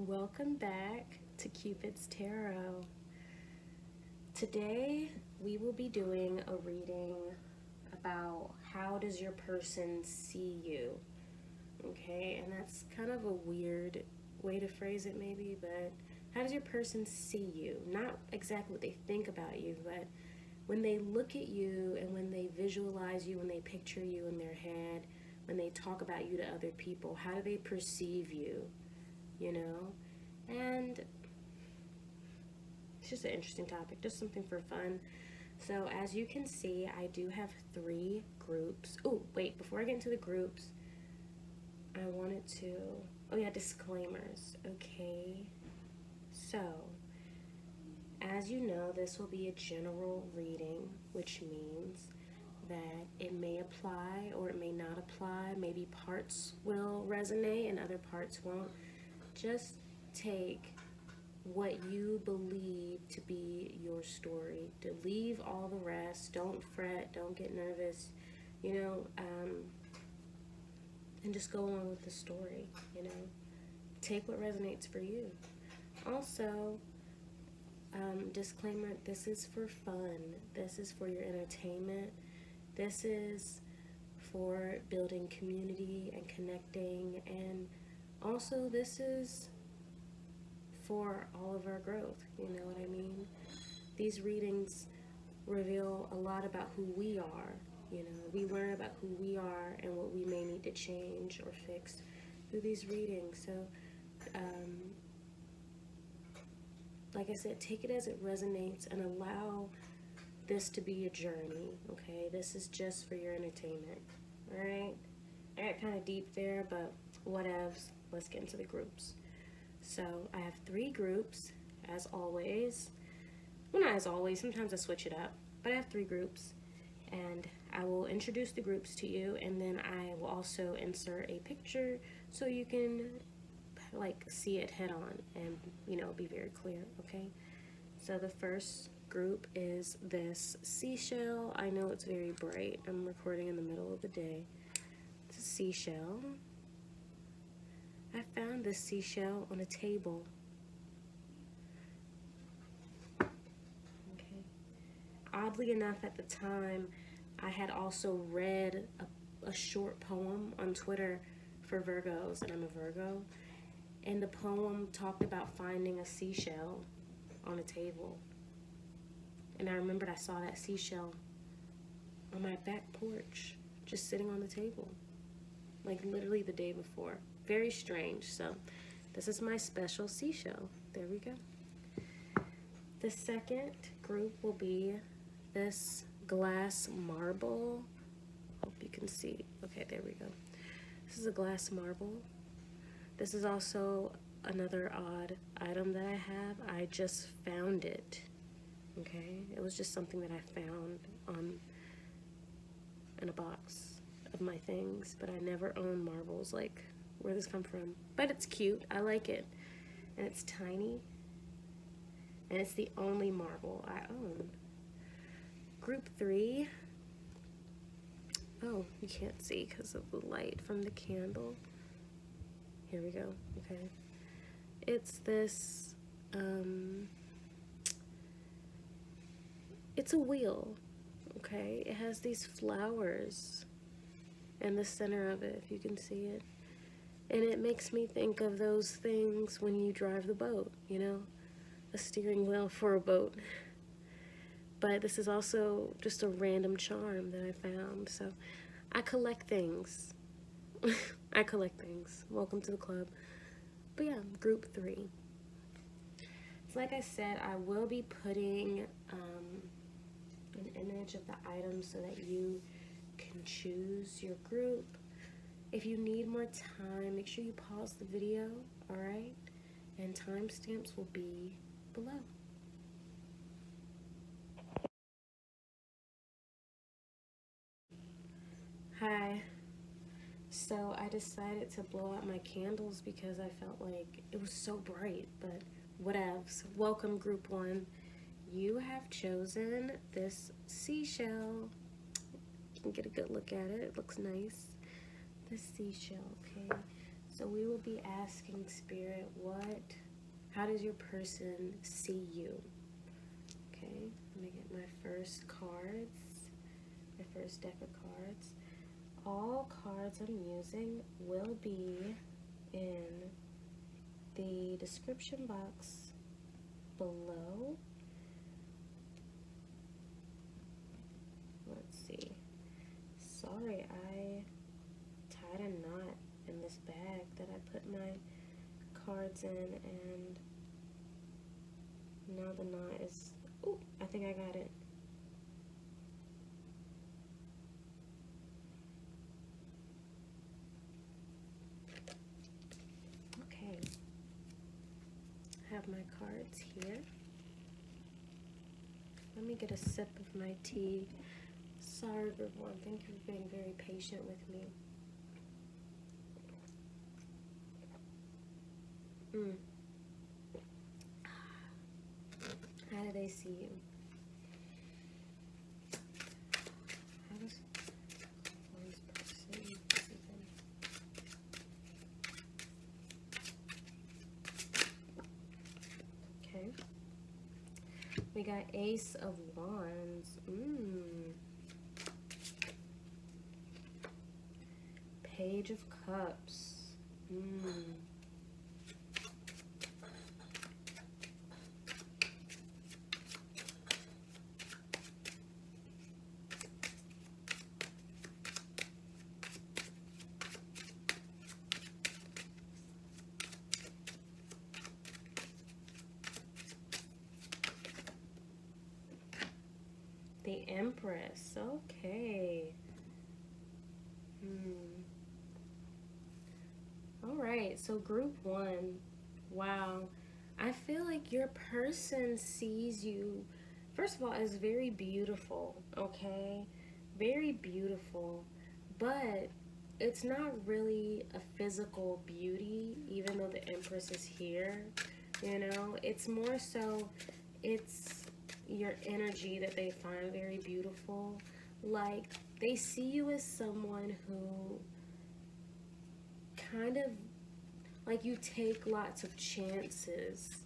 Welcome back to Cupid's Tarot. Today we will be doing a reading about how does your person see you. Okay, and that's kind of a weird way to phrase it maybe, but how does your person see you? Not exactly what they think about you, but when they look at you and when they visualize you, when they picture you in their head, when they talk about you to other people, how do they perceive you? You know, and it's just an interesting topic, just something for fun. So as you can see, I do have 3 groups. Oh, wait, before I get into the groups, I wanted to, disclaimers. Okay, so as you know, this will be a general reading, which means that it may apply or it may not apply. Maybe parts will resonate and other parts won't. Just take what you believe to be your story. To leave all the rest. Don't fret. Don't get nervous. And just go along with the story. Take what resonates for you. Also, disclaimer: this is for fun. This is for your entertainment. This is for building community and connecting, and also, this is for all of our growth, you know what I mean? These readings reveal a lot about who we are, we learn about who we are and what we may need to change or fix through these readings. So, like I said, take it as it resonates and allow this to be a journey, okay? This is just for your entertainment, all right? I got kind of deep there, but whatevs. Let's get into the groups. So I have 3 groups, as always. Well, not as always, sometimes I switch it up, but I have 3 groups, and I will introduce the groups to you, and then I will also insert a picture so you can see it head on and be very clear. Okay, so the first group is this seashell. I know it's very bright. I'm recording in the middle of the day. It's a seashell. I found this seashell on a table. Okay. Oddly enough, at the time, I had also read a short poem on Twitter for Virgos, and I'm a Virgo. And the poem talked about finding a seashell on a table. And I remembered I saw that seashell on my back porch, just sitting on the table, literally the day before. Very strange. So this is my special seashell. There we go. The second group will be this glass marble. Hope you can see. Okay, there we go. This is a glass marble. This is also another odd item that I have. I just found it. Okay, it was just something that I found in a box of my things, but I never owned marbles. Where this come from? But it's cute. I like it, and it's tiny, and it's the only marble I own. Group 3. Oh, you can't see because of the light from the candle. Here we go. Okay, it's this. It's a wheel. Okay, it has these flowers in the center of it, if you can see it. And it makes me think of those things when you drive the boat, a steering wheel for a boat. But this is also just a random charm that I found. So I collect things. I collect things. Welcome to the club. But yeah, group 3. So like I said, I will be putting an image of the item so that you can choose your group. If you need more time, make sure you pause the video, all right? And timestamps will be below. Hi. So I decided to blow out my candles because I felt like it was so bright, but whatevs. Welcome, group 1. You have chosen this seashell. You can get a good look at it. It looks nice. This seashell, okay? So we will be asking Spirit, how does your person see you? Okay, let me get my first cards, my first deck of cards. All cards I'm using will be in the description box below. Let's see. Sorry, I tied a knot in this bag that I put my cards in, and now the knot is, oh, I think I got it. Okay, I have my cards here. Let me get a sip of my tea. Sorry, everyone. Thank you for being very patient with me. How do they see you? How does one's person see them? Okay. We got Ace of Wands. Page of Cups. The Empress. Okay. Alright, so group 1. Wow. I feel like your person sees you, first of all, as very beautiful, okay? Very beautiful. But it's not really a physical beauty, even though the Empress is here. You know, it's more so, it's your energy that they find very beautiful. Like, they see you as someone who kind of, like, you take lots of chances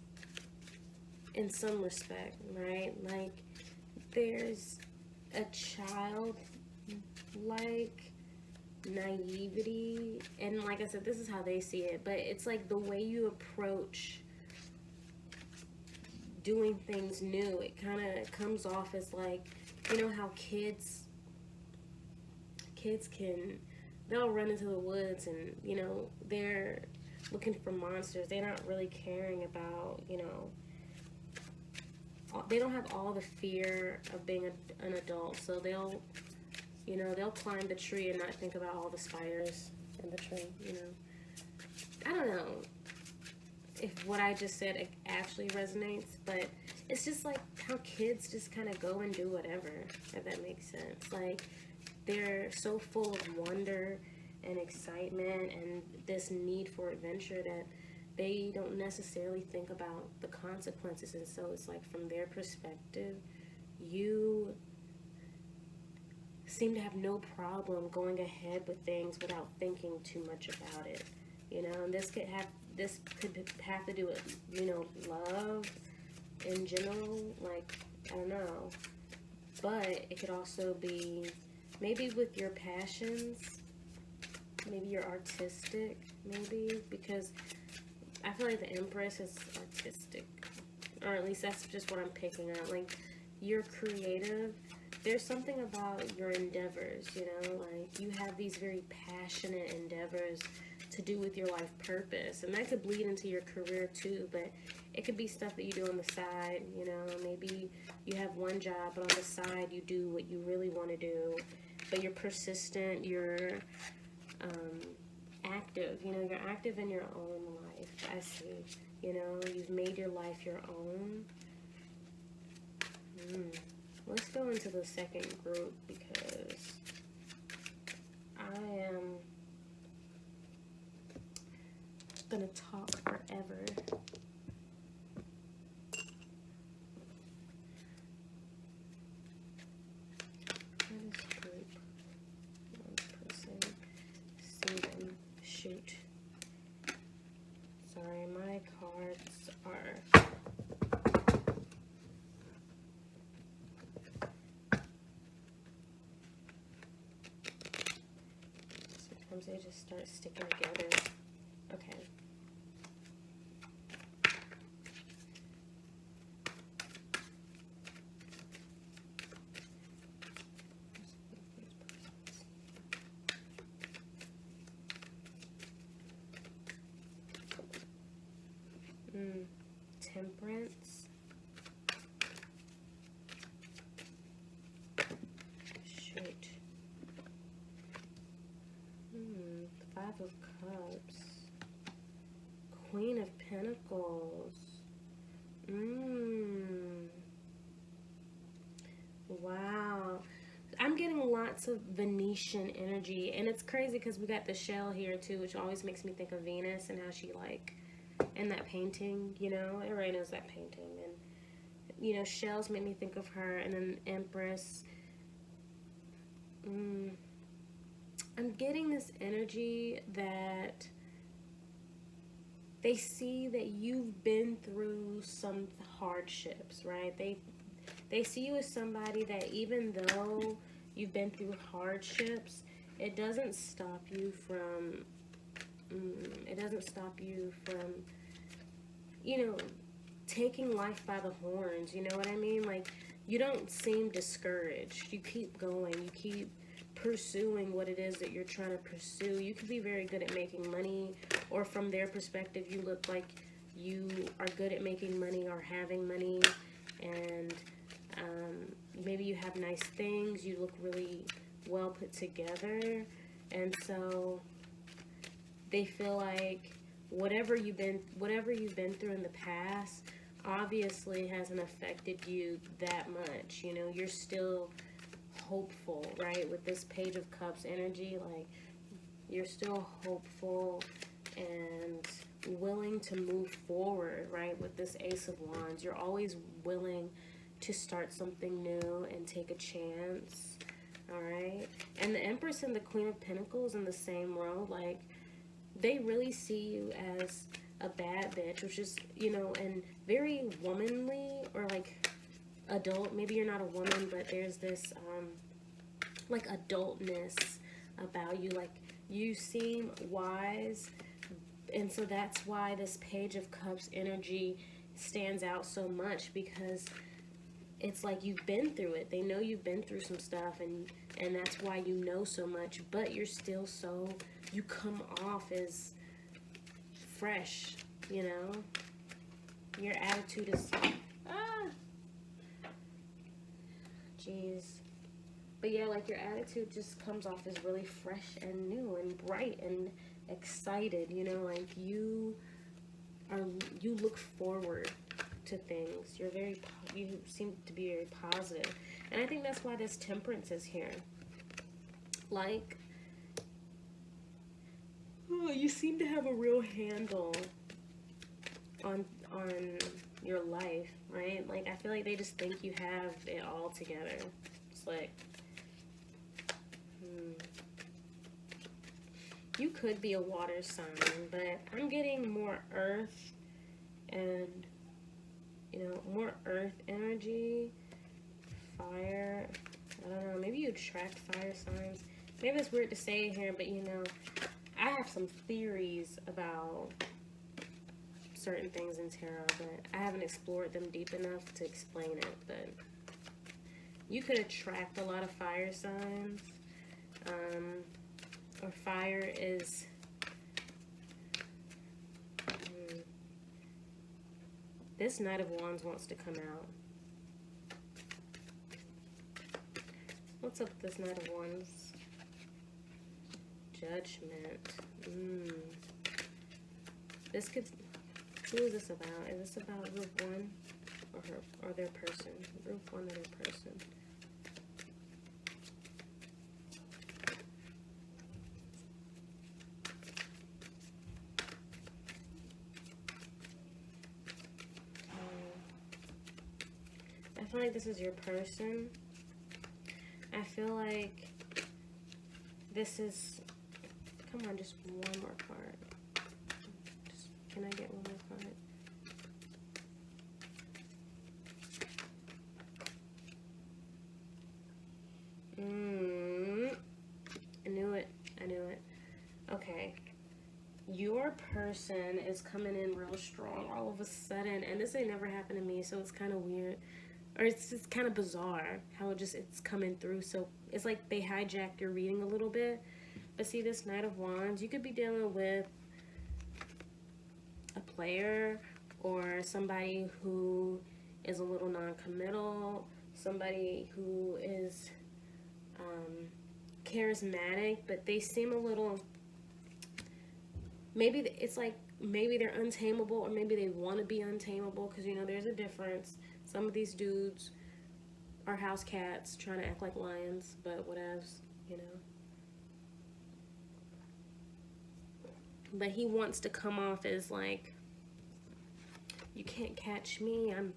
in some respect, right? Like, there's a child like naivety, and like I said, this is how they see it, but it's like the way you approach doing things new, it kind of comes off as like, you know how kids can, they'll run into the woods and, you know, they're looking for monsters. They're not really caring about, you know, they don't have all the fear of being an adult, so they'll, you know, they'll climb the tree and not think about all the spiders in the tree, you know. I don't know if what I just said actually resonates, but it's just like how kids just kind of go and do whatever, if that makes sense. Like, they're so full of wonder and excitement and this need for adventure that they don't necessarily think about the consequences. And so it's like, from their perspective, you seem to have no problem going ahead with things without thinking too much about it, you know. And this could have to do with, you know, love in general, like, I don't know, but it could also be maybe with your passions, maybe you're artistic, maybe, because I feel like the Empress is artistic, or at least that's just what I'm picking up. Like, you're creative. There's something about your endeavors, you know, like you have these very passionate endeavors to do with your life purpose, and that could bleed into your career too, but it could be stuff that you do on the side, you know. Maybe you have one job, but on the side you do what you really want to do, but you're persistent, you're active, you know, you're active in your own life. I see, you know, you've made your life your own. Let's go into the second group, because I am gonna talk forever. What is group? One person. See them. Shoot. are. Sometimes they just start sticking together. Okay. Temperance. Shoot. Five of Cups. Queen of Pentacles. Wow. I'm getting lots of Venetian energy. And it's crazy because we got the shell here too, which always makes me think of Venus and how she like, in that painting, you know, everybody knows that painting. And, you know, shells make me think of her. And then Empress. I'm getting this energy that they see that you've been through some hardships, right? They see you as somebody that even though you've been through hardships, it doesn't stop you from, you know, taking life by the horns, you know what I mean? Like, you don't seem discouraged. You keep going. You keep pursuing what it is that you're trying to pursue. You could be very good at making money, or from their perspective, you look like you are good at making money or having money, and maybe you have nice things. You look really well put together, and so they feel like whatever you've been through in the past obviously hasn't affected you that much. You know, you're still hopeful, right? With this Page of Cups energy, like, you're still hopeful and willing to move forward, right? With this Ace of Wands, you're always willing to start something new and take a chance, all right? And the Empress and the Queen of Pentacles in the same row, like, they really see you as a bad bitch, which is, you know, and very womanly, or like adult. Maybe you're not a woman, but there's this like adultness about you. Like, you seem wise, and so that's why this Page of Cups energy stands out so much, because it's like you've been through it. They know you've been through some stuff, and that's why you know so much, but you're still so, you come off as fresh, you know? Your attitude is, jeez. But yeah, like, your attitude just comes off as really fresh and new and bright and excited, you know? Like, you look forward to things. You seem to be very positive. And I think that's why this Temperance is here. Like, you seem to have a real handle on your life, right? Like, I feel like they just think you have it all together. It's like, you could be a water sign, but I'm getting more earth and, you know, more earth energy, fire. I don't know, maybe you attract fire signs. Maybe it's weird to say here, but, you know, I have some theories about certain things in tarot, but I haven't explored them deep enough to explain it. But you could attract a lot of fire signs, or fire is, this Knight of Wands wants to come out. What's up with this Knight of Wands? Judgment. This could, who is this about? Is this about Group 1 or her, or their person? Group 1 or their person? I feel like this is your person. I feel like this is, come on, just one more card. Can I get one more card? your person is coming in real strong all of a sudden, and this ain't never happened to me, so it's kind of weird, or it's just kind of bizarre how it's coming through. So it's like they hijacked your reading a little bit. But see, this Knight of Wands, you could be dealing with a player or somebody who is a little non-committal, somebody who is charismatic, but they seem a little, maybe it's like, maybe they're untamable, or maybe they want to be untamable, because, you know, there's a difference. Some of these dudes are house cats trying to act like lions, but whatevs, you know. But he wants to come off as like, you can't catch me, I'm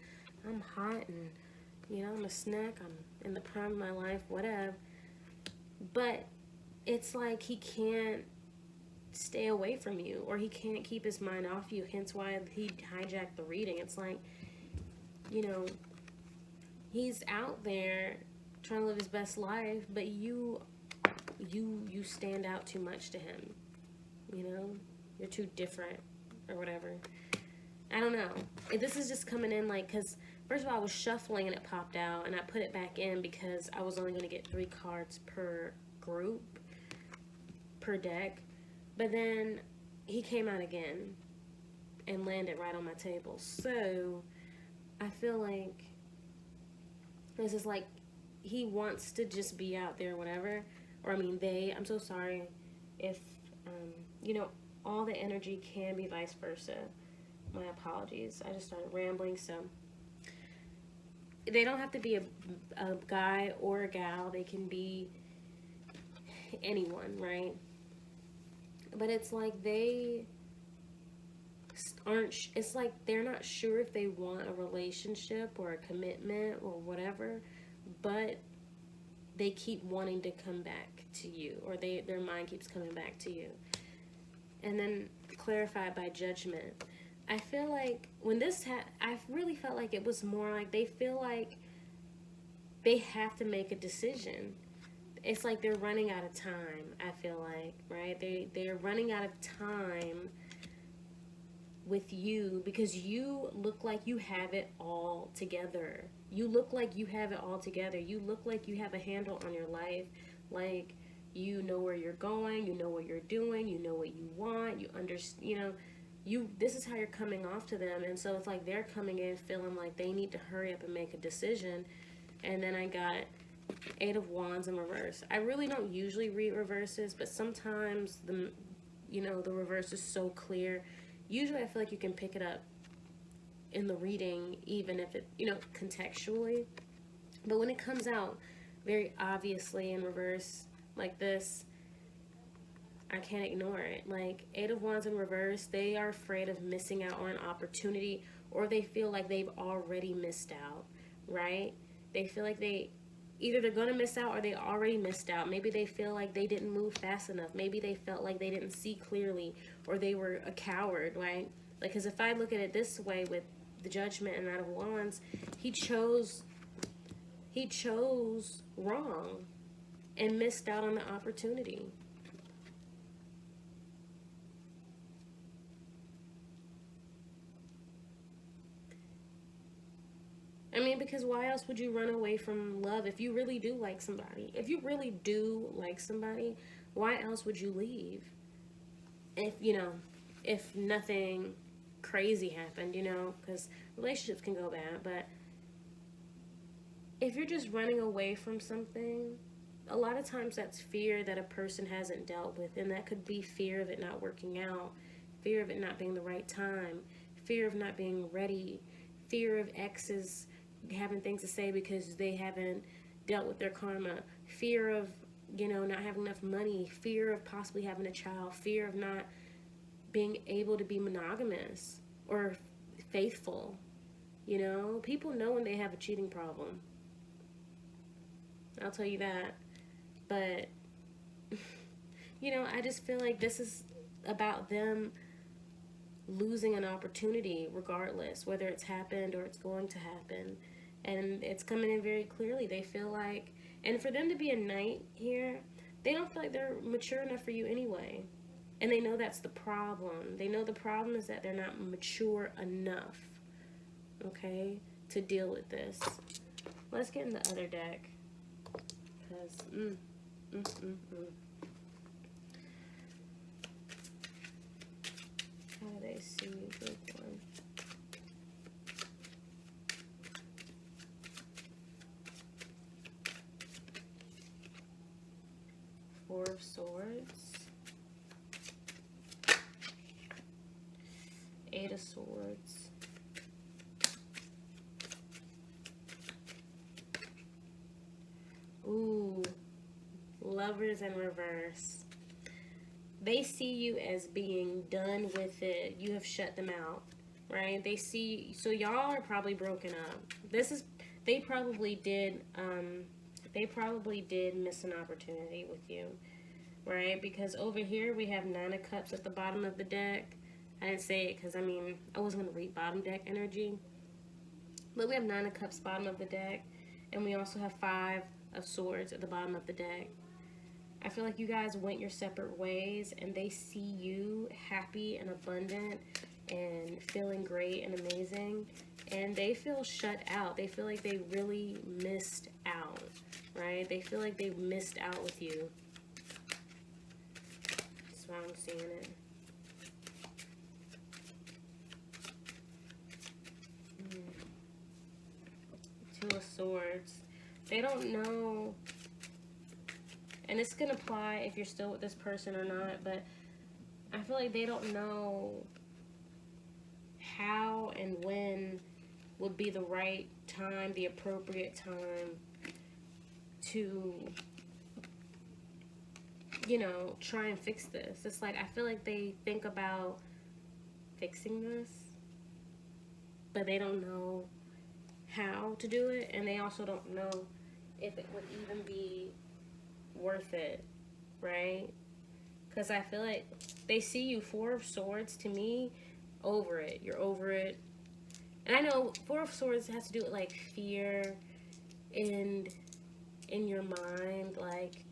hot, and, you know, I'm a snack, I'm in the prime of my life, whatever. But it's like he can't stay away from you, or he can't keep his mind off you, hence why he hijacked the reading. It's like, you know, he's out there trying to live his best life, but you stand out too much to him, you know, you're too different or whatever. I don't know, this is just coming in like, because first of all, I was shuffling and it popped out, and I put it back in because I was only going to get 3 cards per group, per deck. But then he came out again and landed right on my table. So I feel like this is like, he wants to just be out there, whatever. Or I mean, I'm so sorry if, you know, all the energy can be vice versa. My apologies. I just started rambling. So they don't have to be a guy or a gal. They can be anyone, right? But it's like they aren't, it's like they're not sure if they want a relationship or a commitment or whatever, but they keep wanting to come back to you, or their mind keeps coming back to you. And then clarified by judgment. I feel like when this I really felt like it was more like they feel like they have to make a decision. It's like they're running out of time, I feel like, right? They're running out of time with you because you look like you have it all together. You look like you have it all together. You look like you have a handle on your life. Like, you know where you're going, you know what you're doing, you know what you want, you understand, you know, this is how you're coming off to them. And so it's like they're coming in feeling like they need to hurry up and make a decision. And then I got 8 of Wands in reverse. I really don't usually read reverses, but sometimes the reverse is so clear. Usually I feel like you can pick it up in the reading, even if it, you know, contextually. But when it comes out very obviously in reverse like this, I can't ignore it. Like, 8 of Wands in reverse, they are afraid of missing out on an opportunity, or they feel like they've already missed out, right? They feel like either they're going to miss out or they already missed out. Maybe they feel like they didn't move fast enough. Maybe they felt like they didn't see clearly, or they were a coward, right? Like, because if I look at it this way with the Judgment and Knight of Wands, he chose wrong and missed out on the opportunity. I mean, because why else would you run away from love if you really do like somebody? If you really do like somebody, why else would you leave? If, you know, if nothing crazy happened, you know, because relationships can go bad, but if you're just running away from something, a lot of times that's fear that a person hasn't dealt with, and that could be fear of it not working out, fear of it not being the right time, fear of not being ready, fear of exes having things to say because they haven't dealt with their karma, fear of, you know, not having enough money, fear of possibly having a child, fear of not being able to be monogamous or faithful. You know, people know when they have a cheating problem. I'll tell you that. But, you know, I just feel like this is about them losing an opportunity regardless, whether it's happened or it's going to happen. And it's coming in very clearly. They feel like, and for them to be a knight here, they don't feel like they're mature enough for you anyway. And they know that's the problem. They know the problem is that they're not mature enough, okay, to deal with this. Let's get in the other deck. Because, How do they see you, big one? Four of Swords. Eight of Swords. Ooh, Lovers in reverse. They see you as being done with it. You have shut them out, right? They see, so y'all are probably broken up. They probably did miss an opportunity with you, right? Because over here we have Nine of Cups at the bottom of the deck. I didn't say it because, I mean, I wasn't going to read bottom deck energy. But we have Nine of Cups bottom of the deck. And we also have Five of Swords at the bottom of the deck. I feel like you guys went your separate ways, and they see you happy and abundant and feeling great and amazing. And they feel shut out. They feel like they really missed out, right? They feel like they missed out with you. That's why I'm seeing it. Two of Swords. They don't know, and this can apply if you're still with this person or not, but I feel like they don't know how and when would be the right time, the appropriate time to, you know, try and fix this. It's like, I feel like they think about fixing this, but they don't know how to do it, and they also don't know if it would even be worth it, right? Because I feel like they see you, Four of Swords, to me, over it. You're over it. And I know Four of Swords has to do with, like, fear and in your mind, like,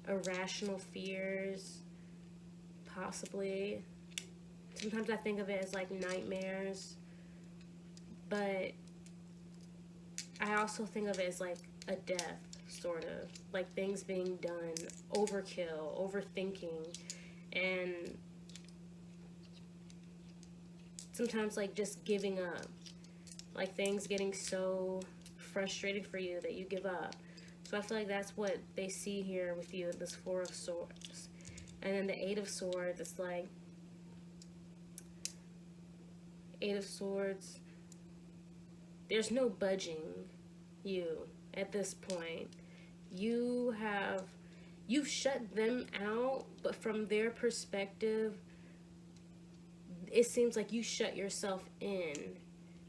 irrational fears, possibly. Sometimes I think of it as, like, nightmares. But I also think of it as, like, a death, sort of. Like, things being done, overkill, overthinking, and sometimes, like, just giving up. Like, things getting so frustrating for you that you give up. So I feel like that's what they see here with you, this Four of Swords. And then the Eight of Swords, it's like, Eight of Swords, there's no budging you at this point. You've shut them out, but from their perspective, it seems like you shut yourself in,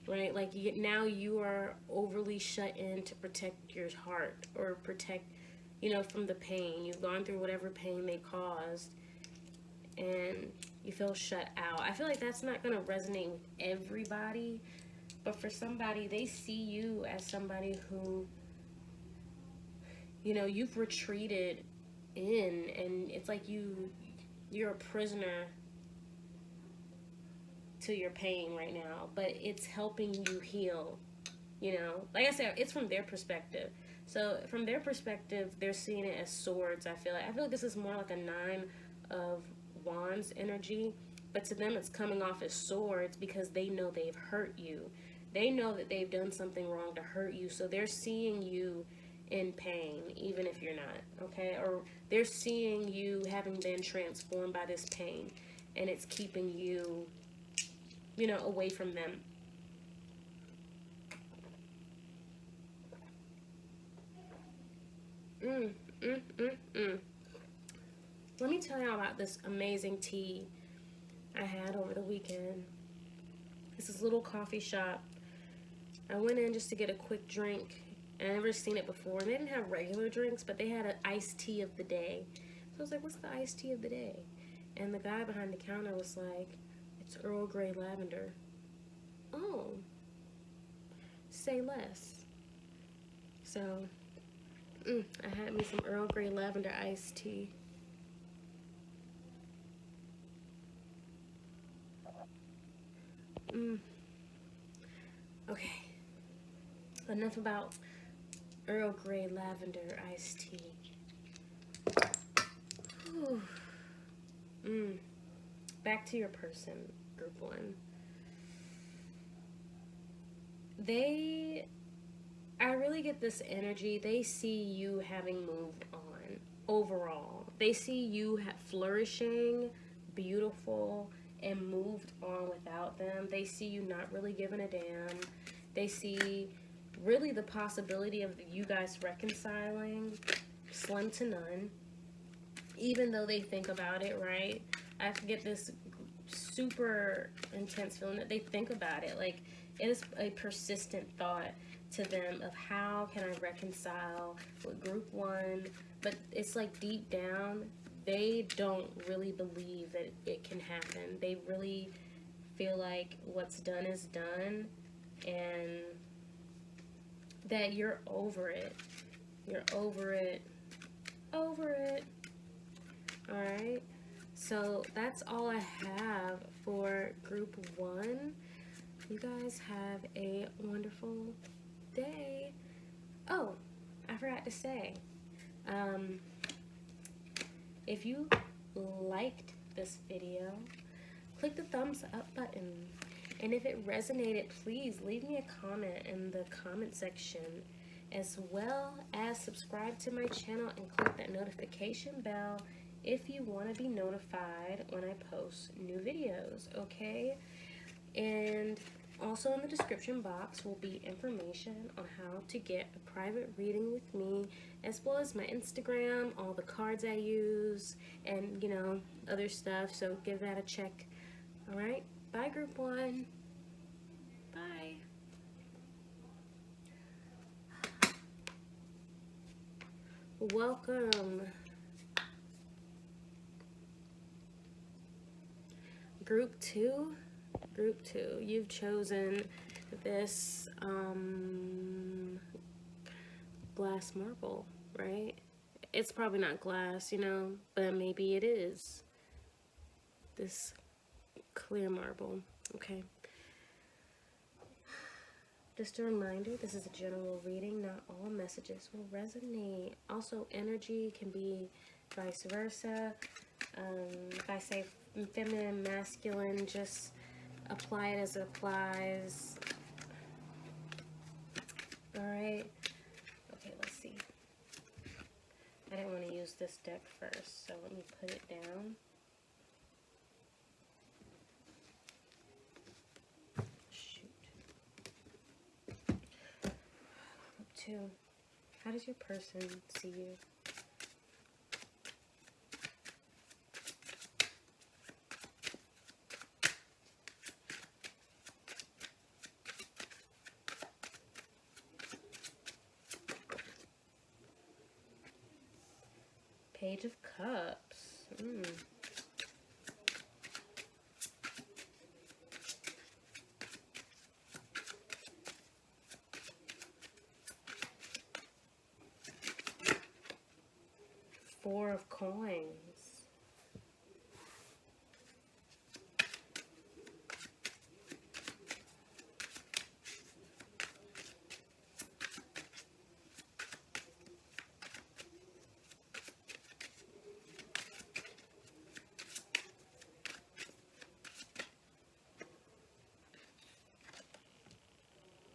right? Like, now you are overly shut in to protect your heart, or protect, you know, from the pain. You've gone through whatever pain they caused, and you feel shut out. I feel like that's not going to resonate with everybody, but for somebody, they see you as somebody who, you know, you've retreated in, and it's like you're a prisoner to your pain right now, but it's helping you heal, you know? Like I said, it's from their perspective. So from their perspective, they're seeing it as swords, I feel like. This is more like a Nine of Wands energy, but to them it's coming off as swords because they know they've hurt you. They know that they've done something wrong to hurt you, so they're seeing you in pain, even if you're not, okay? Or they're seeing you having been transformed by this pain, and it's keeping you, you know, away from them. Let me tell y'all about this amazing tea I had over the weekend. This is a little coffee shop. I went in just to get a quick drink. And I've never seen it before. And they didn't have regular drinks, but they had an iced tea of the day. So I was like, what's the iced tea of the day? And the guy behind the counter was like, it's Earl Grey lavender. Oh, say less. So, I had me some Earl Grey lavender iced tea. Okay. Enough about Earl Grey lavender iced tea. Back to your person, group 1. I really get this energy. They see you having moved on overall. They see you flourishing, beautiful, and moved on without them. They see you not really giving a damn. They see really the possibility of you guys reconciling slim to none. Even though they think about it, right? I get this super intense feeling that they think about it. Like, it is a persistent thought to them of how can I reconcile with group 1, but it's like deep down they don't really believe that it can happen. They really feel like what's done is done and that you're over it. You're over it. Alright, so that's all I have for group 1. You guys have a wonderful day. Oh, I forgot to say, if you liked this video, click the thumbs up button, and if it resonated, please leave me a comment in the comment section, as well as subscribe to my channel and click that notification bell if you want to be notified when I post new videos, okay? And also in the description box will be information on how to get a private reading with me, as well as my Instagram, all the cards I use, and, you know, other stuff, so give that a check. Alright, bye group 1. Bye. Welcome. Group 2, you've chosen this glass marble, right? It's probably not glass, you know, but maybe it is. This clear marble, okay? Just a reminder, this is a general reading. Not all messages will resonate. Also, energy can be vice versa. If I say feminine, masculine, just apply it as it applies. Alright. Okay, let's see. I didn't want to use this deck first, so let me put it down. Shoot. Group 2. How does your person see you? Page of Cups. 4 of Coins.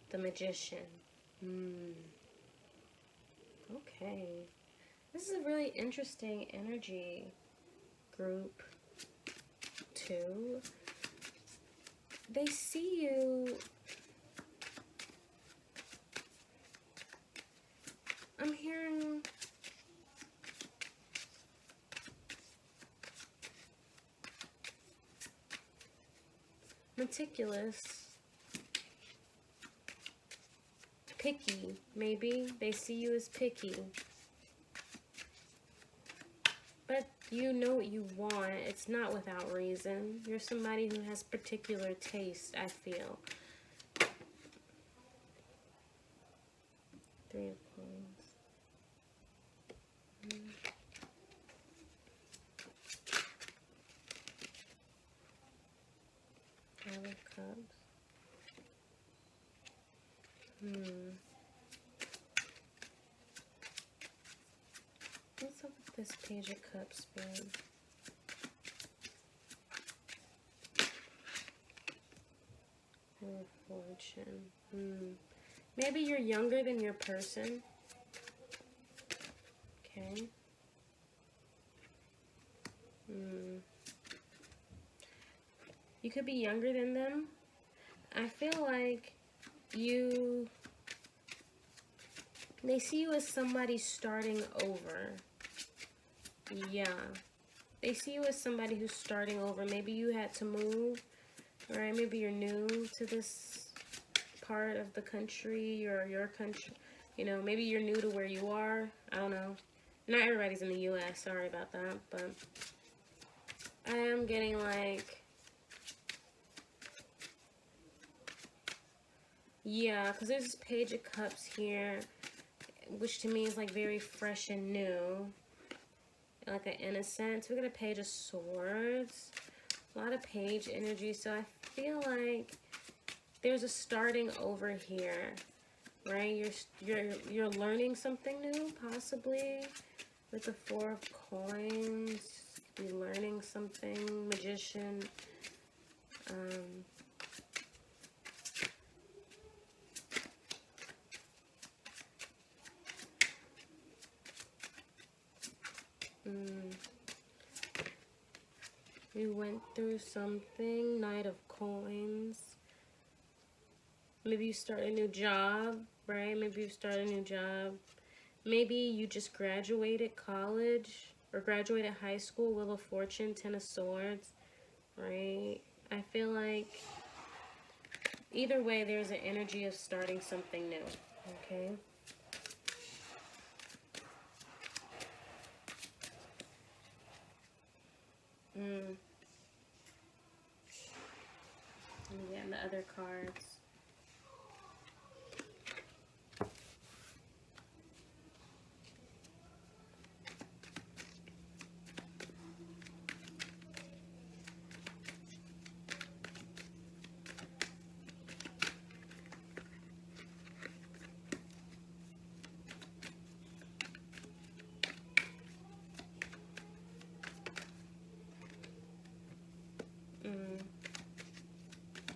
The Magician. Okay. This is a really interesting energy, group 2. They see you. I'm hearing meticulous. Picky, maybe. They see you as picky. But you know what you want. It's not without reason. You're somebody who has particular taste, I feel. 3 of Coins. Cups. What's up with this Page of Cups, Spirit? Fortune. Maybe you're younger than your person. Okay. You could be younger than them. I feel like they see you as somebody starting over. Yeah. They see you as somebody who's starting over. Maybe you had to move, right? Maybe you're new to this part of the country or your country. You know, maybe you're new to where you are. I don't know. Not everybody's in the U.S. Sorry about that. But I am getting like... Yeah, because there's this Page of Cups here, which to me is like very fresh and new. Like an innocence. We got a Page of Swords. A lot of page energy. So I feel like there's a starting over here, right? You're learning something new, possibly. With the Four of Coins, be learning something. Magician. You went through something. Knight of Coins. Maybe you start a new job, right? Maybe you start a new job. Maybe you just graduated college or graduated high school. Wheel of Fortune, Ten of Swords, right? I feel like either way, there's an energy of starting something new, okay? And the other cards.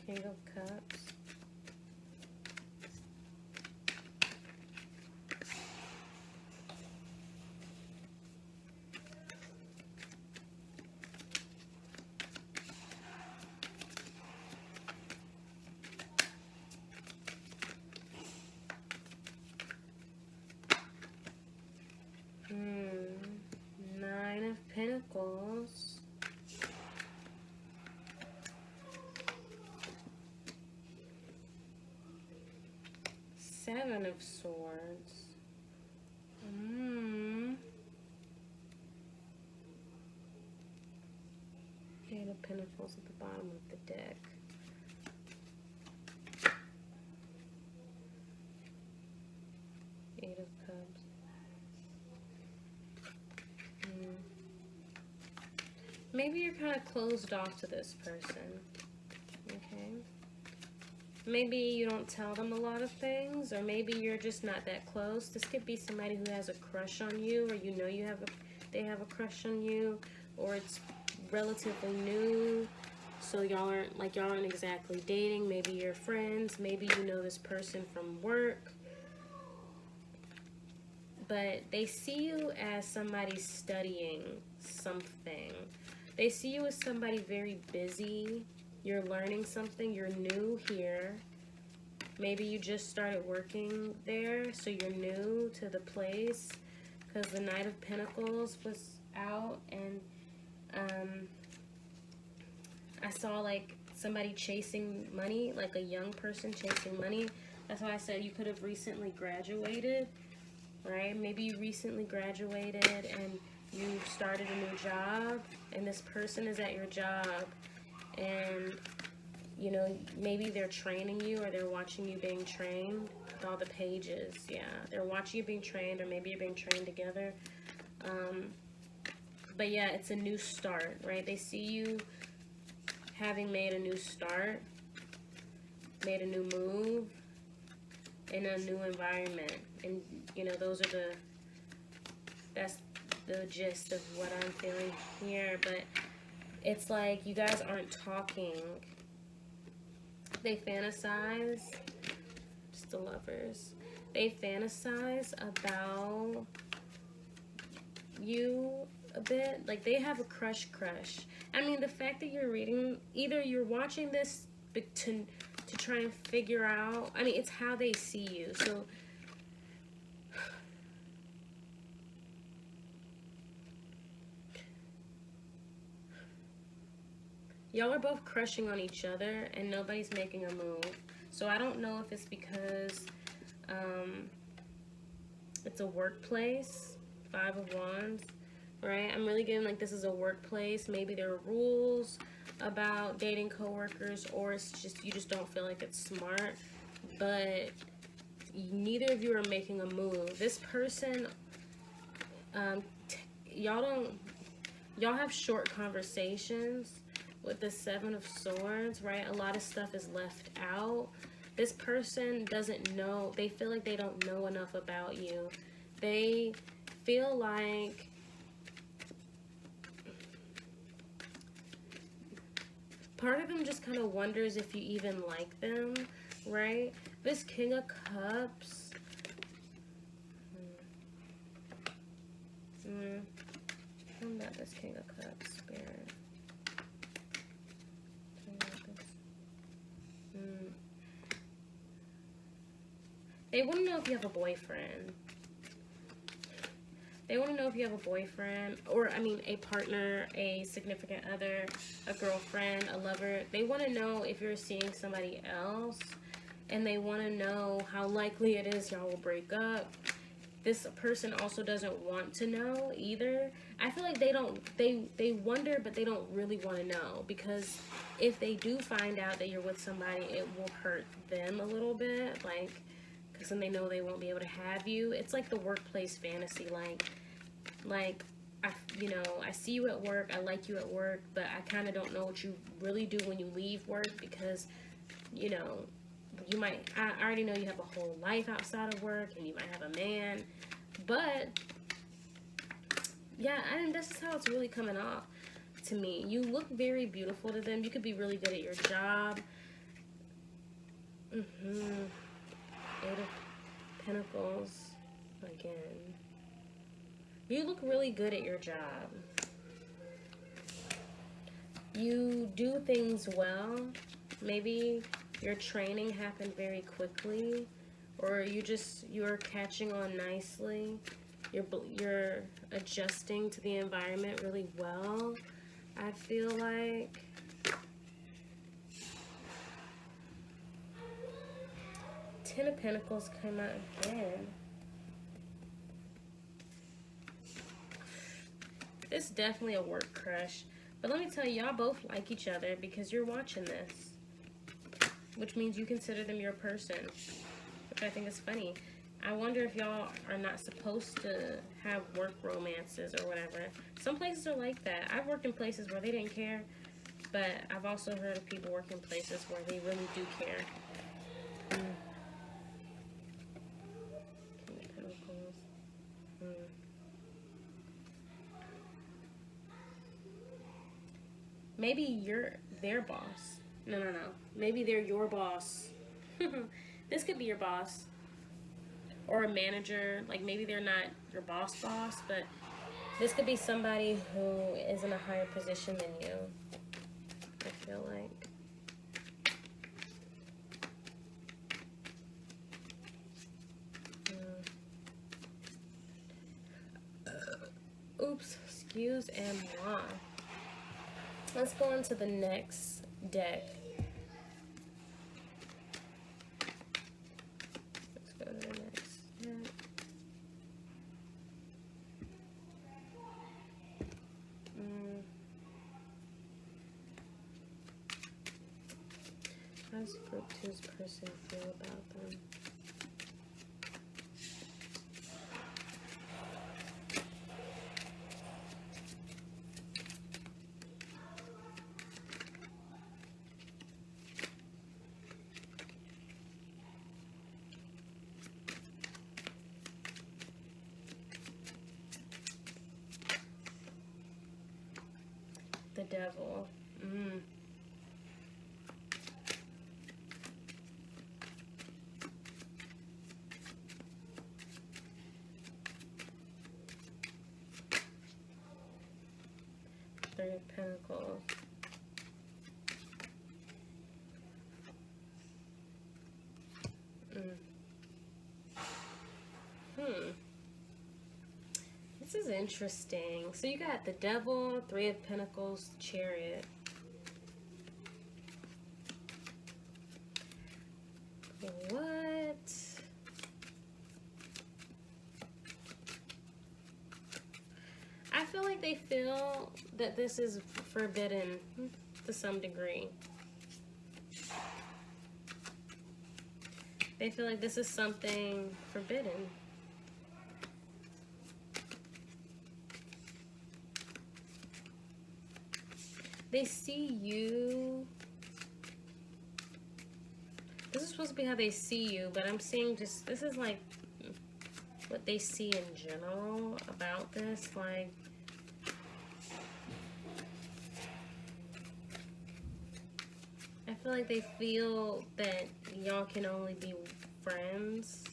King of Cups. Nine of Pentacles. Seven of Swords. Eight of Pentacles at the bottom of the deck. Eight of Cups. Maybe you're kind of closed off to this person. Okay. Maybe you don't tell them a lot of things, or maybe you're just not that close. This could be somebody who has a crush on you, or you know they have a crush on you, or it's relatively new. So y'all aren't exactly dating. Maybe you're friends. Maybe you know this person from work. But they see you as somebody studying something. They see you as somebody very busy. You're learning something. You're new here. Maybe you just started working there, so you're new to the place. Because the Knight of Pentacles was out, and I saw like somebody chasing money, like a young person chasing money. That's why I said you could have recently graduated, right? Maybe you recently graduated and you started a new job, and this person is at your job, and you know, maybe they're training you, or they're watching you being trained with all the pages. Yeah, they're watching you being trained, or maybe you're being trained together. But yeah, it's a new start, right? They see you having made a new start, made a new move in a new environment. And, you know, those are that's the gist of what I'm feeling here. But it's like you guys aren't talking. They fantasize, just the lovers. They fantasize about you a bit. Like, they have a crush. I mean, the fact that you're reading, either you're watching this to try and figure out, I mean, it's how they see you. So y'all are both crushing on each other and nobody's making a move. So I don't know if it's because it's a workplace, 5 of Wands, right? I'm really getting like this is a workplace. Maybe there are rules about dating coworkers, or it's just you just don't feel like it's smart. But neither of you are making a move. This person, y'all have short conversations with the 7 of Swords, right? A lot of stuff is left out. This person doesn't know, they feel like they don't know enough about you. They feel like part of them just kind of wonders if you even like them, right? This King of Cups. What about this King of Cups, Spirit? They want to know if you have a boyfriend. They want to know if you have a boyfriend, or, I mean, a partner, a significant other, a girlfriend, a lover. They want to know if you're seeing somebody else, and they want to know how likely it is y'all will break up. This person also doesn't want to know either. I feel like they wonder, but they don't really want to know, because if they do find out that you're with somebody, it will hurt them a little bit, like, because then they know they won't be able to have you. It's like the workplace fantasy, like I see you at work, I like you at work, but I kind of don't know what you really do when you leave work, because, you know, I already know you have a whole life outside of work, and you might have a man, but yeah, I mean, this is how it's really coming off to me. You look very beautiful to them. You could be really good at your job. 8 of Pentacles again. You look really good at your job. You do things well. Maybe your training happened very quickly, or you're catching on nicely. You're adjusting to the environment really well, I feel like. Ten of Pentacles came out again. This is definitely a work crush. But let me tell you, y'all both like each other because you're watching this. Which means you consider them your person. Which I think is funny. I wonder if y'all are not supposed to have work romances or whatever. Some places are like that. I've worked in places where they didn't care. But I've also heard of people work in places where they really do care. Maybe you're their boss. No. Maybe they're your boss. This could be your boss. Or a manager. Like, maybe they're not your boss, but this could be somebody who is in a higher position than you, I feel like. Oops, excuse-moi. Let's go on to the next deck. Let's go to the next deck. How does group 2's person feel about them? Devil. Three of Pentacles. This is interesting. So you got the Devil, Three of Pentacles, Chariot. What? I feel like they feel that this is forbidden to some degree. They feel like this is something forbidden. They see you. This is supposed to be how they see you, but I'm seeing just, this is like what they see in general about this. Like, I feel like they feel that y'all can only be friends.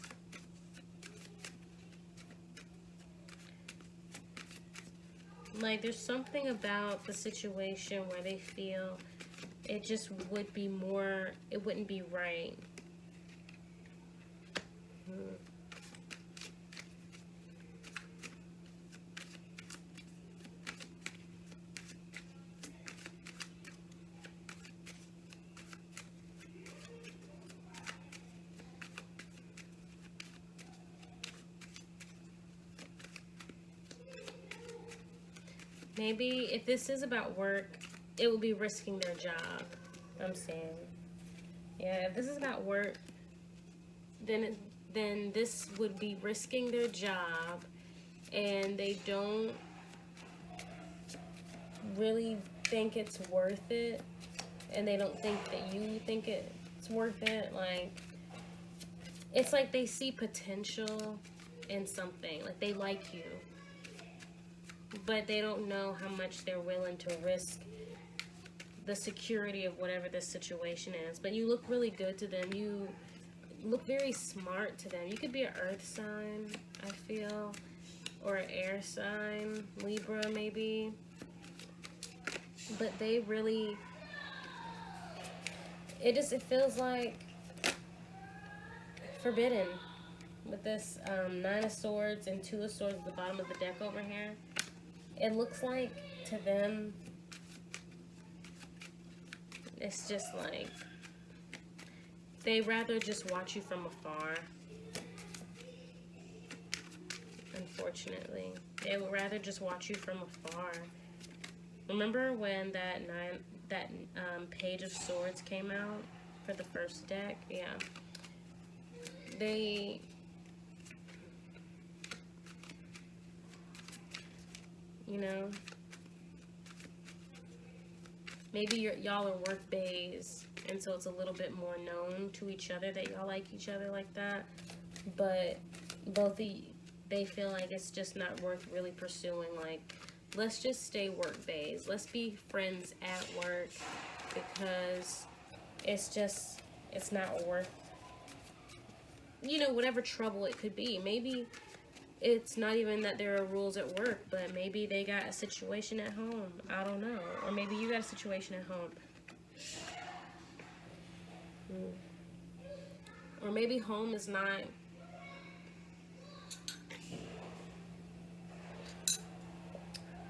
Like, there's something about the situation where they feel it just would be more, it wouldn't be right. Maybe if this is about work, it will be risking their job. I'm saying, yeah, if this is about work, then this would be risking their job, and they don't really think it's worth it, and they don't think that you think it's worth it. Like, it's like they see potential in something, like they like you, but they don't know how much they're willing to risk the security of whatever this situation is. But you look really good to them. You look very smart to them. You could be an earth sign, I feel, or an air sign, Libra maybe. But they really, it feels like forbidden with this Nine of Swords and Two of Swords at the bottom of the deck over here. It looks like to them, it's just like, they rather just watch you from afar. Unfortunately, they would rather just watch you from afar. Remember when that Page of Swords came out for the first deck? Yeah. They, you know, maybe y'all are work bays, and so it's a little bit more known to each other that y'all like each other like that. But they feel like it's just not worth really pursuing. Like, let's just stay work bays. Let's be friends at work, because it's not worth, you know, whatever trouble it could be. Maybe it's not even that there are rules at work, but maybe they got a situation at home. I don't know. Or maybe you got a situation at home. Or maybe home is not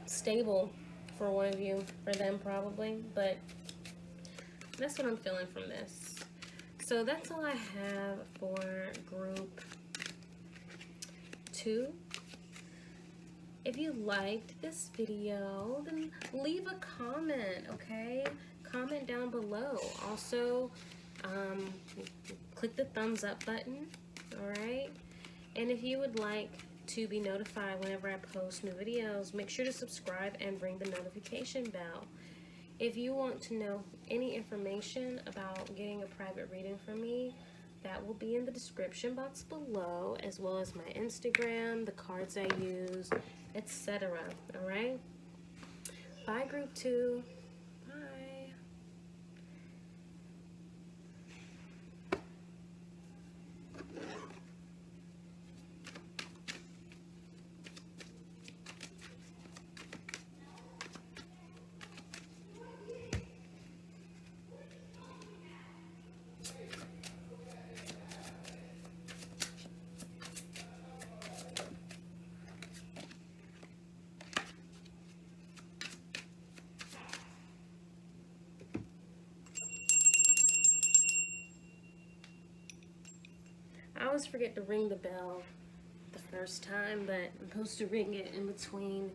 stable for one of you, for them probably, but that's what I'm feeling from this. So that's all I have for group 2. If you liked this video, then leave a comment, okay? Comment down below. Also, click the thumbs up button, all right? And if you would like to be notified whenever I post new videos, make sure to subscribe and ring the notification bell. If you want to know any information about getting a private reading from me, that will be in the description box below, as well as my Instagram, the cards I use, etc. All right? Bye, group 2. always forget to ring the bell the first time, but I'm supposed to ring it in between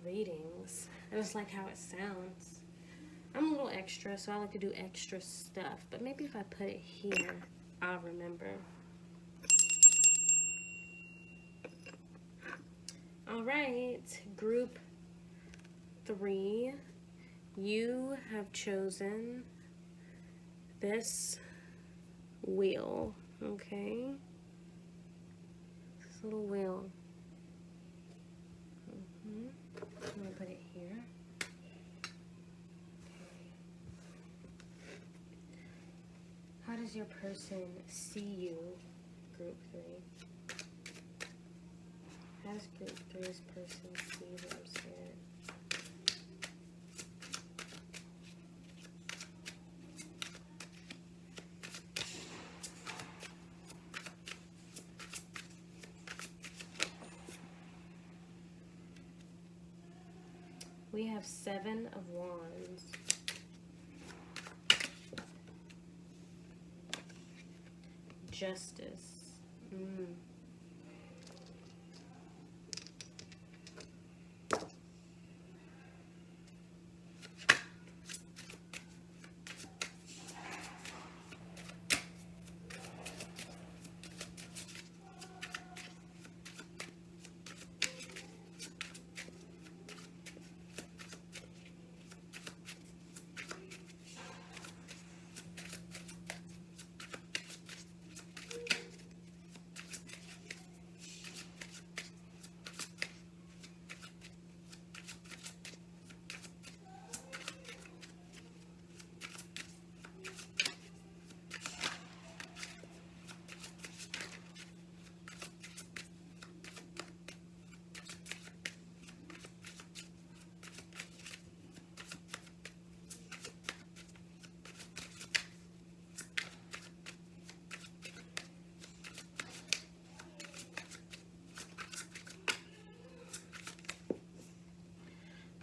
readings. I just like how it sounds. I'm a little extra, so I like to do extra stuff, but maybe if I put it here, I'll remember. All right, group 3, you have chosen this wheel, okay? This little wheel. I'm gonna put it here. How does your person see you, group 3? How does group 3's person see them, Spirit? We have 7 of Wands. Justice.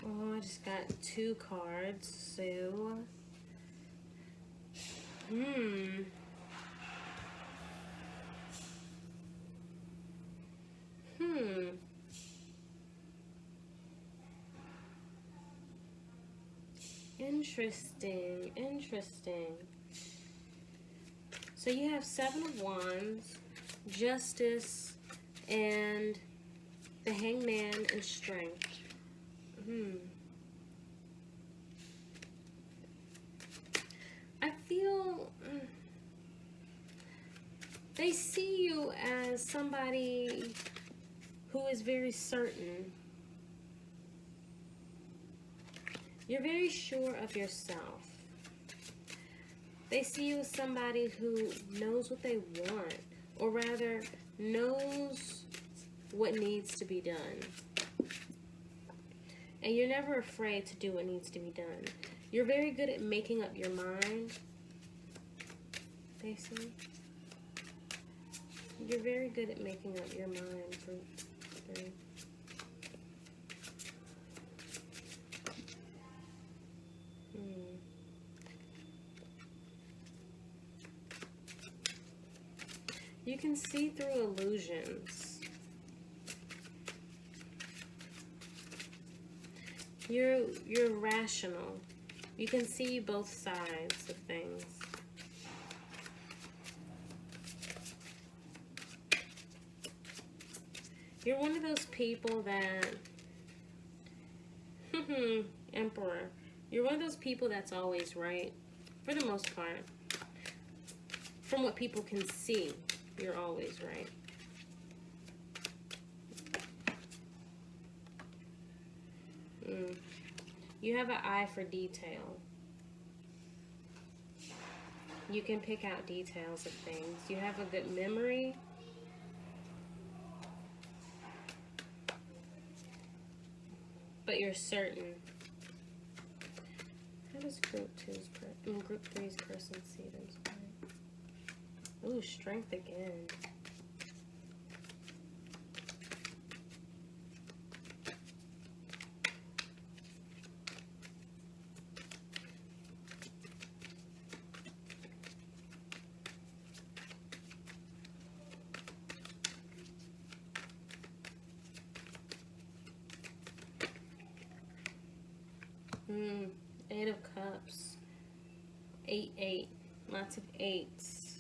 I just got 2 cards, so Interesting. So you have 7 of Wands, Justice, and the Hangman and Strength. I feel they see you as somebody who is very certain. You're very sure of yourself. They see you as somebody who knows what they want, or rather knows what needs to be done. And you're never afraid to do what needs to be done. You're very good at making up your mind. Basically, you're very good at making up your mind, group 3. You can see through illusions. You're rational. You can see both sides of things. You're one of those people that Emperor. You're one of those people that's always right, for the most part. From what people can see, you're always right. You have an eye for detail. You can pick out details of things. You have a good memory. But you're certain. How does group 3's person see themselves? Ooh, Strength again. Eight of Cups. 8, 8. Lots of eights.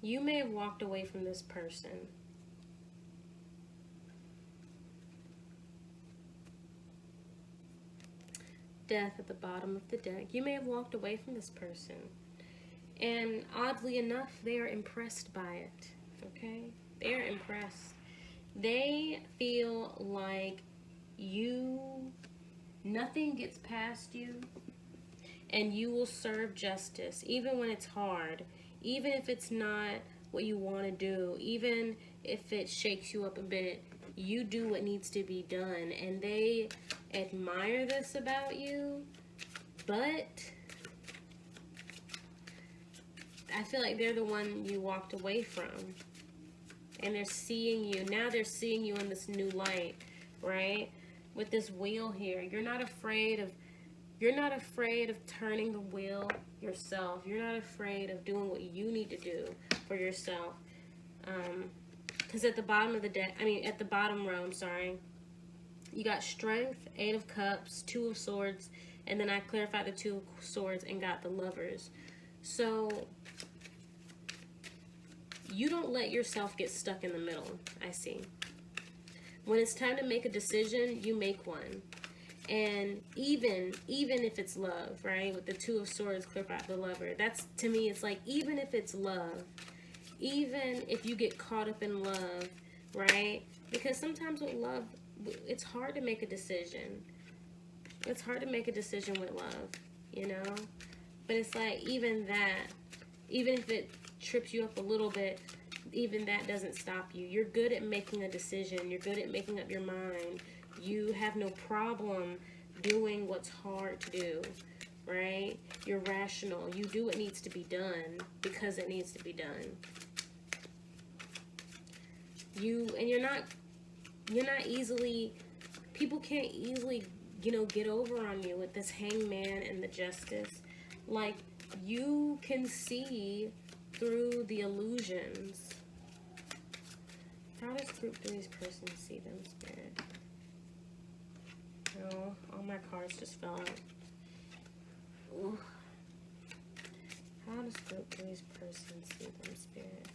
You may have walked away from this person. Death at the bottom of the deck. You may have walked away from this person. And oddly enough, they are impressed by it. Okay? They're impressed. They feel like nothing gets past you, and you will serve justice, even when it's hard, even if it's not what you want to do, even if it shakes you up a bit, you do what needs to be done. And they admire this about you, but I feel like they're the one you walked away from. And they're seeing you. Now they're seeing you in this new light, right? With this wheel here. You're not afraid of turning the wheel yourself. You're not afraid of doing what you need to do for yourself. Because at the bottom of the deck, at the bottom row, I'm sorry, you got Strength, 8 of Cups, 2 of Swords, and then I clarified the 2 of Swords and got the Lovers. So you don't let yourself get stuck in the middle, I see. When it's time to make a decision, you make one. And even if it's love, right? With the 2 of Swords, clip out the Lover. That's, to me, it's like, even if it's love, even if you get caught up in love, right? Because sometimes with love, it's hard to make a decision. It's hard to make a decision with love, you know? But it's like, even if it trips you up a little bit, even that doesn't stop you. You're good at making a decision. You're good at making up your mind. You have no problem doing what's hard to do, right? You're rational. You do what needs to be done because it needs to be done. You're not easily, people can't easily, get over on you with this Hangman and the Justice. Like, you can see through the illusions. How does group 3's person see them, Spirit? Oh, all my cards just fell out. Ooh. How does group 3's person see them, Spirit?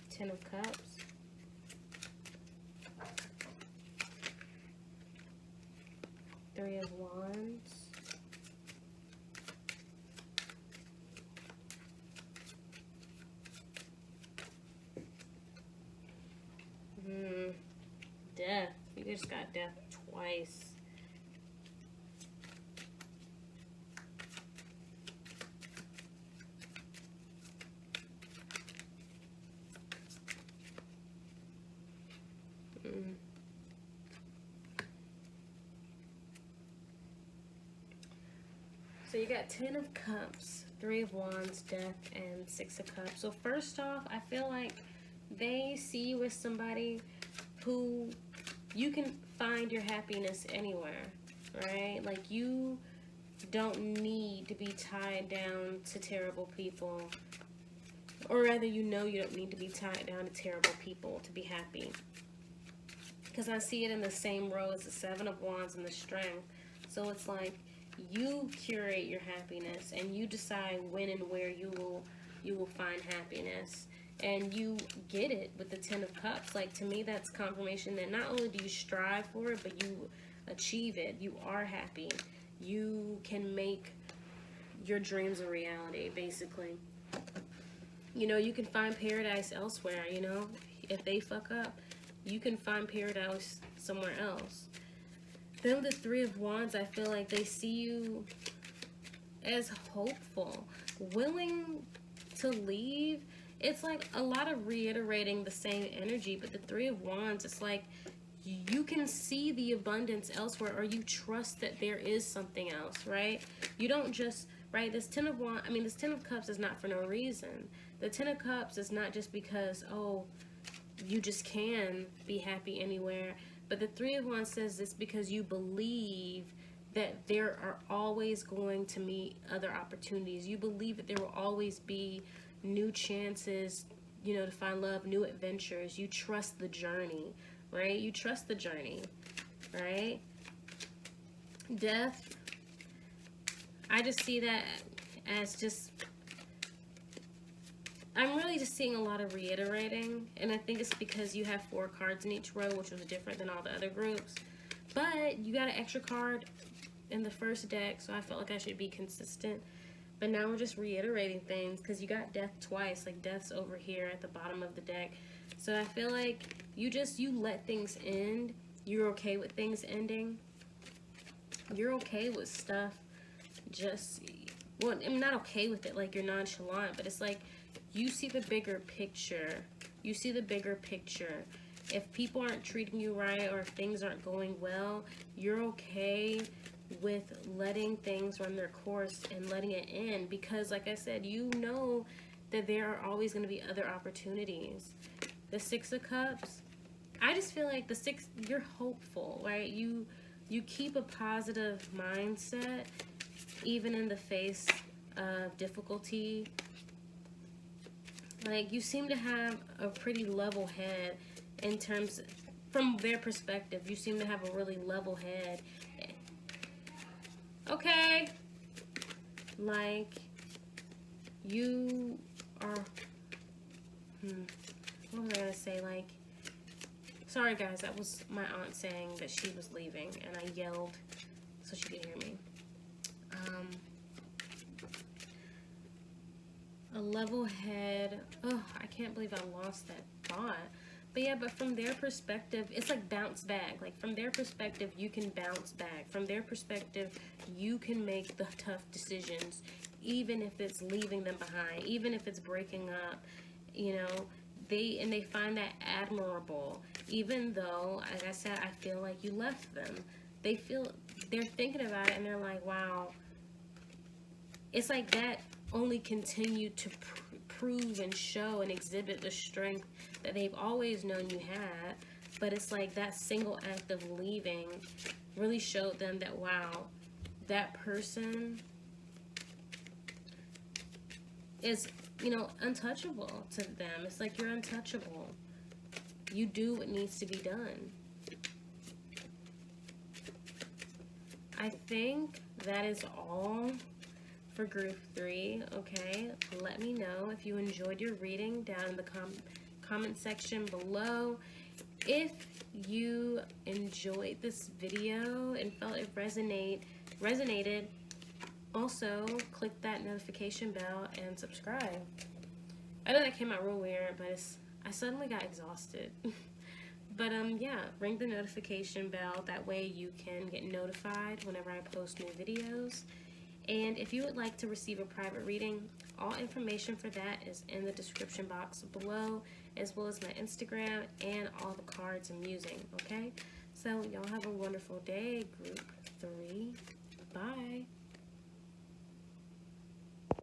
Ten of Cups. Three of Wands. Death. You just got death twice. So you got 10 of Cups, 3 of Wands, Death, and 6 of Cups. So first off, I feel like they see you as somebody who you can find your happiness anywhere, right? Like, you don't need to be tied down to terrible people. Or rather, you know you don't need to be tied down to terrible people to be happy. Because I see it in the same row as the Seven of Wands and the Strength. So it's like you curate your happiness and you decide when and where you will find happiness. And you get it with the Ten of Cups. Like, to me, that's confirmation that not only do you strive for it, but you achieve it. You are happy. You can make your dreams a reality, basically. You know, you can find paradise elsewhere, you know. If they fuck up, you can find paradise somewhere else. Then the Three of Wands, I feel like they see you as hopeful, willing to leave. It's like a lot of reiterating the same energy, but the Three of Wands, it's like you can see the abundance elsewhere, or you trust that there is something else, right? You don't just, right, this Ten of Wands, I mean, this Ten of Cups is not for no reason. The Ten of Cups is not just because, oh, you just can be happy anywhere. But the Three of Wands says this because you believe that there are always going to meet other opportunities. You believe that there will always be new chances, you know, to find love, new adventures. You trust the journey, right? You trust the journey, right? Death, I just see that as just, I'm really just seeing a lot of reiterating, and I think it's because you have 4 cards in each row, which was different than all the other groups. But you got an extra card in the first deck, so I felt like I should be consistent. But now we're just reiterating things because you got death twice, like death's over here at the bottom of the deck. So I feel like you let things end. You're okay with things ending. You're okay with stuff just, well, I'm not okay with it like you're nonchalant, but it's like you see the bigger picture. You see the bigger picture. If people aren't treating you right or if things aren't going well, you're okay with letting things run their course and letting it end, because like I said, you know that there are always going to be other opportunities. The Six of Cups, I just feel like the six, you're hopeful, right? You keep a positive mindset even in the face of difficulty. Like, you seem to have a pretty level head in terms, from their perspective, you seem to have a really level head. Okay, like, you are, what was I gonna say, like, sorry guys, that was my aunt saying that she was leaving, and I yelled so she could hear me. A level head, oh, I can't believe I lost that thought. But yeah, but from their perspective, it's like bounce back. Like, from their perspective, you can bounce back. From their perspective, you can make the tough decisions, even if it's leaving them behind, even if it's breaking up, you know. They find that admirable, even though, like I said, I feel like you left them. They're thinking about it, and they're like, wow. It's like that only continued to prove and show and exhibit the strength that they've always known you had. But it's like that single act of leaving really showed them that, wow, that person is, you know, untouchable to them. It's like you're untouchable. You do what needs to be done. I think that is all for group 3. Okay, let me know if you enjoyed your reading down in the comment section below. If you enjoyed this video and felt it resonated, also click that notification bell and subscribe. I know that came out real weird, but I suddenly got exhausted. But yeah, ring the notification bell. That way you can get notified whenever I post new videos. And if you would like to receive a private reading, all information for that is in the description box below, as well as my Instagram and all the cards I'm using, okay? So y'all have a wonderful day, group 3. Bye.